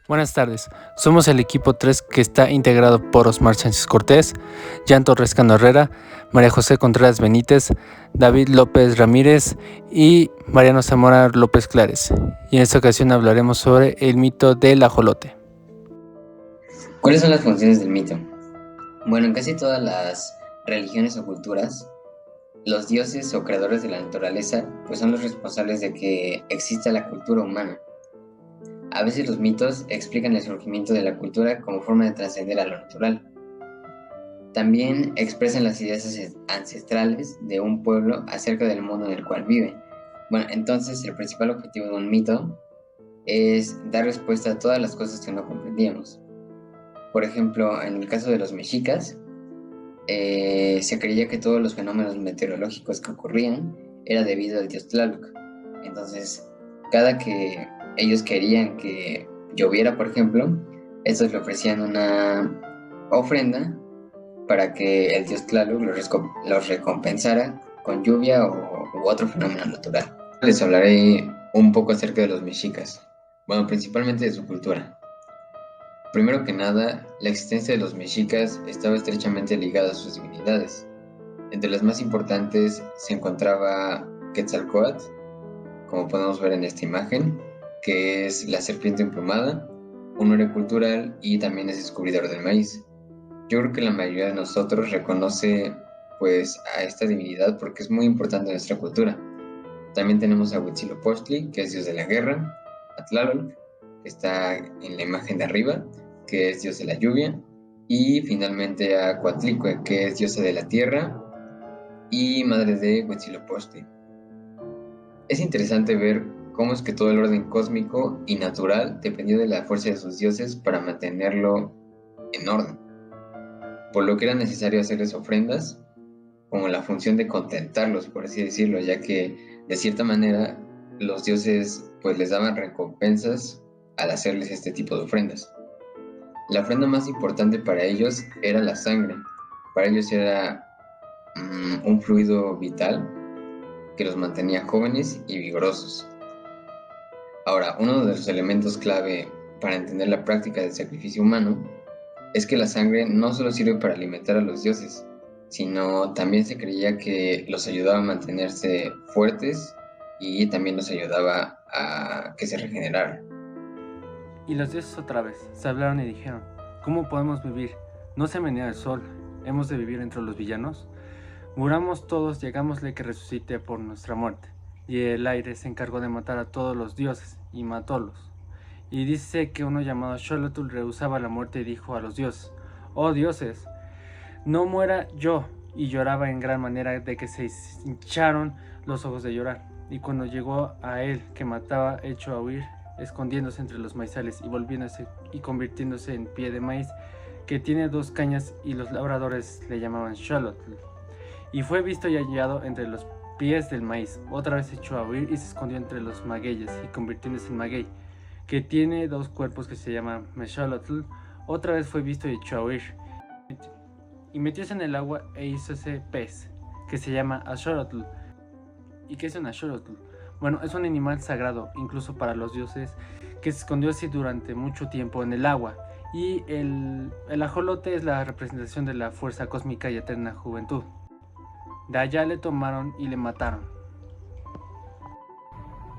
Buenas tardes, somos el equipo 3 que está integrado por Osmar Sánchez Cortés, Jan Torres Cano Herrera, María José Contreras Benítez, David López Ramírez y Mariano Zamora López Clares. Y en esta ocasión hablaremos sobre el mito del ajolote. ¿Cuáles son las funciones del mito? Bueno, en casi todas las religiones o culturas, los dioses o creadores de la naturaleza pues son los responsables de que exista la cultura humana. A veces los mitos explican el surgimiento de la cultura como forma de trascender a lo natural. También expresan las ideas ancestrales de un pueblo acerca del mundo en el cual viven. Bueno, entonces el principal objetivo de un mito es dar respuesta a todas las cosas que no comprendíamos. Por ejemplo, en el caso de los mexicas, se creía que todos los fenómenos meteorológicos que ocurrían era debido al dios Tlaloc. Entonces, cada que ellos querían que lloviera, por ejemplo, estos le ofrecían una ofrenda para que el dios Tlaloc los recompensara con lluvia u otro fenómeno natural. Les hablaré un poco acerca de los mexicas, bueno, principalmente de su cultura. Primero que nada, la existencia de los mexicas estaba estrechamente ligada a sus divinidades. Entre las más importantes se encontraba Quetzalcóatl, como podemos ver en esta imagen, que es la serpiente emplumada, un héroe cultural y también es descubridor del maíz. Yo creo que la mayoría de nosotros reconoce pues a esta divinidad porque es muy importante en nuestra cultura. También tenemos a Huitzilopochtli, que es dios de la guerra, a Tlaloc, que está en la imagen de arriba, que es dios de la lluvia, y finalmente a Coatlicue, que es diosa de la tierra y madre de Huitzilopochtli. Es interesante ver cómo es que todo el orden cósmico y natural dependió de la fuerza de sus dioses para mantenerlo en orden, por lo que era necesario hacerles ofrendas, como la función de contentarlos, por así decirlo, ya que de cierta manera los dioses pues les daban recompensas al hacerles este tipo de ofrendas. La ofrenda más importante para ellos era la sangre. Para ellos era un fluido vital que los mantenía jóvenes y vigorosos. Ahora, uno de los elementos clave para entender la práctica del sacrificio humano es que la sangre no solo sirve para alimentar a los dioses, sino también se creía que los ayudaba a mantenerse fuertes y también los ayudaba a que se regeneraran. Y los dioses otra vez se hablaron y dijeron: ¿cómo podemos vivir? No se menea el sol, ¿hemos de vivir entre los villanos? Muramos todos y hagámosle que resucite por nuestra muerte. Y el aire se encargó de matar a todos los dioses y matólos. Y dice que uno llamado Xolotl rehusaba la muerte y dijo a los dioses: oh dioses, no muera yo. Y lloraba en gran manera de que se hincharon los ojos de llorar. Y cuando llegó a él que mataba, echó a huir, escondiéndose entre los maizales y volviéndose y convirtiéndose en pie de maíz, que tiene dos cañas, y los labradores le llamaban Xolotl. Y fue visto y hallado entre los pies del maíz. Otra vez echó a huir y se escondió entre los magueyes, y convirtiéndose en maguey, que tiene dos cuerpos, que se llama Mexolotl. Otra vez fue visto y echó a huir, y metióse en el agua e hízose pez, que se llama Axolotl. ¿Y qué es un Axolotl? Bueno, es un animal sagrado, incluso para los dioses, que se escondió así durante mucho tiempo en el agua. Y el ajolote es la representación de la fuerza cósmica y eterna juventud. De allá le tomaron y le mataron.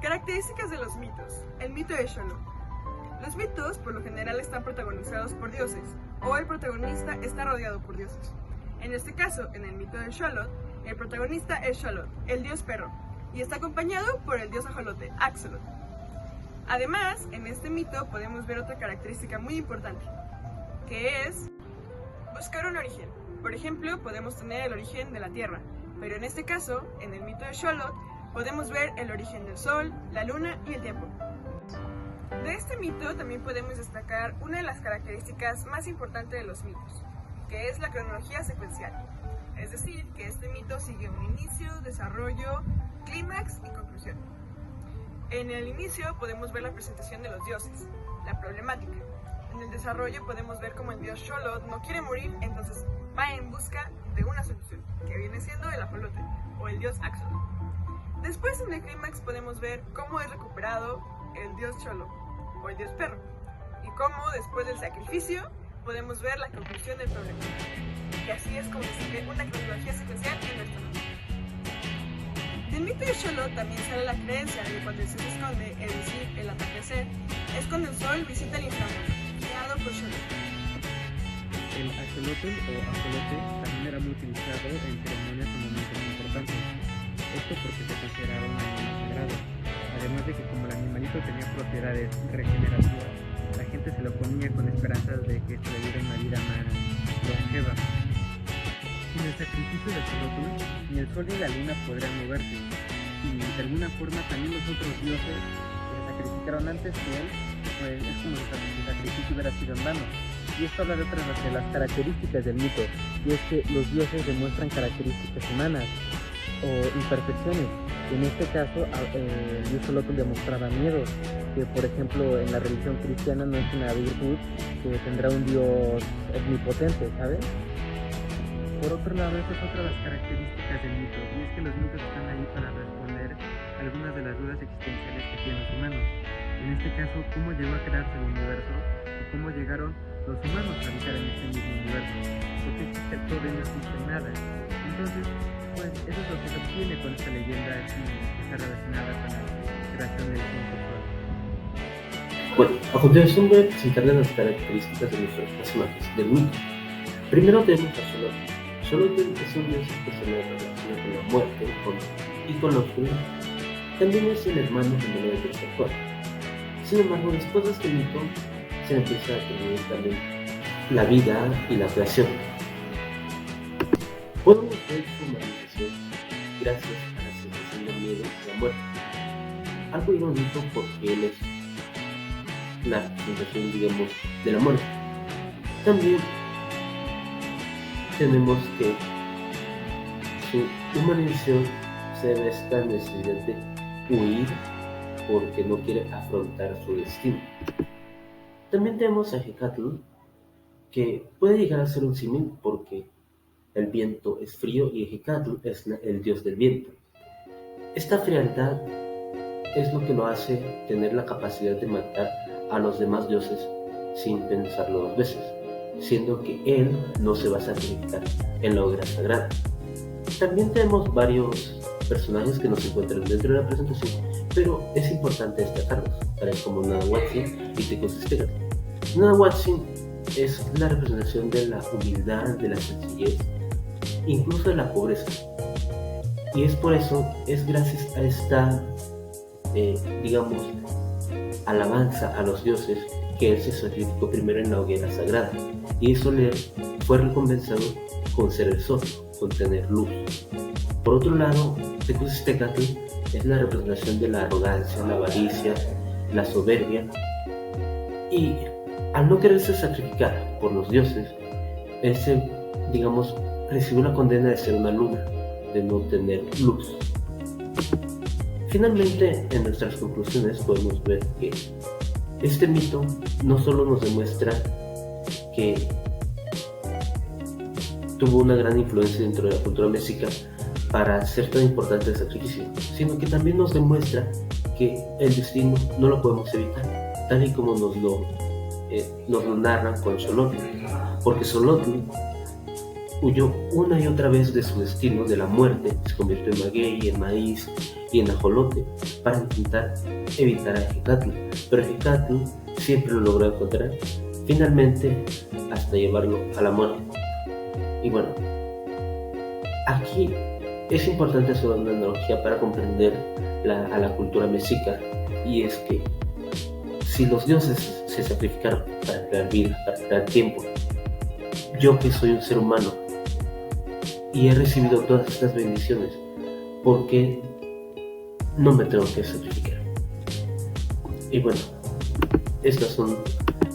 Características de los mitos. El mito de Xolotl. Los mitos por lo general están protagonizados por dioses, o el protagonista está rodeado por dioses. En este caso, en el mito de Xolotl, el protagonista es Xolotl, el dios perro, y está acompañado por el dios ajolote, Axolotl. Además, en este mito podemos ver otra característica muy importante, que es buscar un origen. Por ejemplo, podemos tener el origen de la Tierra, pero en este caso, en el mito de Xolotl, podemos ver el origen del Sol, la Luna y el tiempo. De este mito también podemos destacar una de las características más importantes de los mitos, que es la cronología secuencial. Es decir, que este mito sigue un inicio, desarrollo, clímax y conclusión. En el inicio podemos ver la presentación de los dioses, la problemática. En el desarrollo podemos ver cómo el dios Xolotl no quiere morir, entonces va en busca de una solución, que viene siendo el ajolote, o el dios Axolotl. Después, en el clímax podemos ver cómo es recuperado el dios Xolotl, o el dios perro. y cómo después del sacrificio podemos ver la conclusión del problema. Y así es como se ve una cronología secuencial en nuestro mundo. Del mito de Xolotl también sale la creencia de que cuando el sol se esconde, es decir, el atardecer, es cuando el sol visita el inframundo, creado por Xolotl. El axolotl o ajolote también era muy utilizado en ceremonias o momentos importantes. Esto porque se consideraba un animal sagrado. Además de que como el animalito tenía propiedades regenerativas, la gente se lo ponía con esperanzas de que se le diera una vida más longeva. Sin el sacrificio del axolotl, ni el sol ni la luna podrían moverse, y de alguna forma también los otros dioses que se sacrificaron antes que él, pues es como si el sacrificio hubiera sido en vano. Y esto habla de otras de las características del mito, y es que los dioses demuestran características humanas o imperfecciones. En este caso, el dios Xolotl demostraba miedo, que por ejemplo en la religión cristiana no es una virtud que tendrá un dios omnipotente, ¿sabes? Por otro lado, esta es otra de las características del mito, y es que los mitos están ahí para responder algunas de las dudas existenciales que tienen los humanos. En este caso, cómo llegó a crearse el universo o cómo llegaron los humanos a habitar en este mismo universo, porque existe todo y no existe nada. Entonces, pues eso es lo que se obtiene con esta leyenda que está relacionada con la creación del mundo actual. Bueno, a continuación voy a presentarles las características de nuestros personajes del mito. Primero tenemos a Xolotl. Xolotl es un dios que se relaciona con la muerte y con la oscuridad. También es el hermano gemelo del dios actual. Sin embargo, después de este mito, se empieza a tener también la vida y la creación. Podemos ver su humanización gracias a la sensación de miedo y la muerte. Algo irónico porque él es la sensación, digamos, de la muerte. También tenemos que su humanización se debe a esta necesidad de huir porque no quiere afrontar su destino. También tenemos a Hecatl, que puede llegar a ser un símil porque el viento es frío y Hecatl es el dios del viento. Esta frialdad es lo que lo hace tener la capacidad de matar a los demás dioses sin pensarlo dos veces, siendo que él no se va a sacrificar en la hoguera sagrada. También tenemos varios personajes que nos encuentran dentro de la presentación, pero es importante destacarlos, tales como Nahuatzin y Tecoztecatl. Nahuatzin es la representación de la humildad, de la sencillez, incluso de la pobreza. Y es por eso, es gracias a esta, digamos, alabanza a los dioses que él se sacrificó primero en la hoguera sagrada. Y eso le fue recompensado con ser el sol, con tener luz. Por otro lado, Tecoztecatl es la representación de la arrogancia, la avaricia, la soberbia. Y al no quererse sacrificar por los dioses, él se, digamos, recibió la condena de ser una luna, de no tener luz. Finalmente, en nuestras conclusiones podemos ver que este mito no solo nos demuestra que tuvo una gran influencia dentro de la cultura mexica para ser tan importante el sacrificio, sino que también nos demuestra que el destino no lo podemos evitar, tal y como nos lo narran con Xolotl, porque Xolotl huyó una y otra vez de su destino, de la muerte, se convirtió en maguey, en maíz y en ajolote para intentar evitar a Hecatl, pero Hecatl siempre lo logró encontrar, finalmente hasta llevarlo a la muerte. Y bueno, aquí es importante hacer una analogía para comprender a la cultura mexica, y es que si los dioses se sacrificaron para crear vida, para crear tiempo, yo que soy un ser humano y he recibido todas estas bendiciones, ¿por qué no me tengo que sacrificar? Y bueno, estas son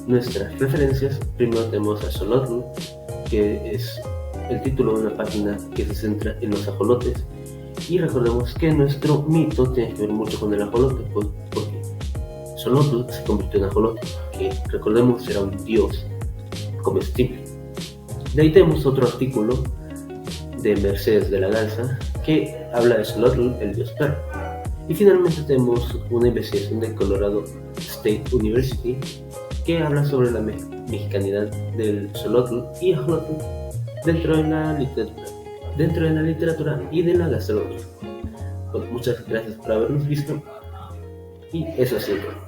nuestras referencias. Primero tenemos a Xolotl, que es el título de una página que se centra en los ajolotes, y recordemos que nuestro mito tiene que ver mucho con el ajolote, porque Xolotl se convirtió en ajolote, que recordemos era un dios comestible. De ahí tenemos otro artículo de Mercedes de la Garza que habla de Xolotl, el dios perro. Y finalmente tenemos una investigación de Colorado State University que habla sobre la mexicanidad del xolotl y ajolotl dentro de la literatura y de la gastronomía. Pues muchas gracias por habernos visto y eso es todo.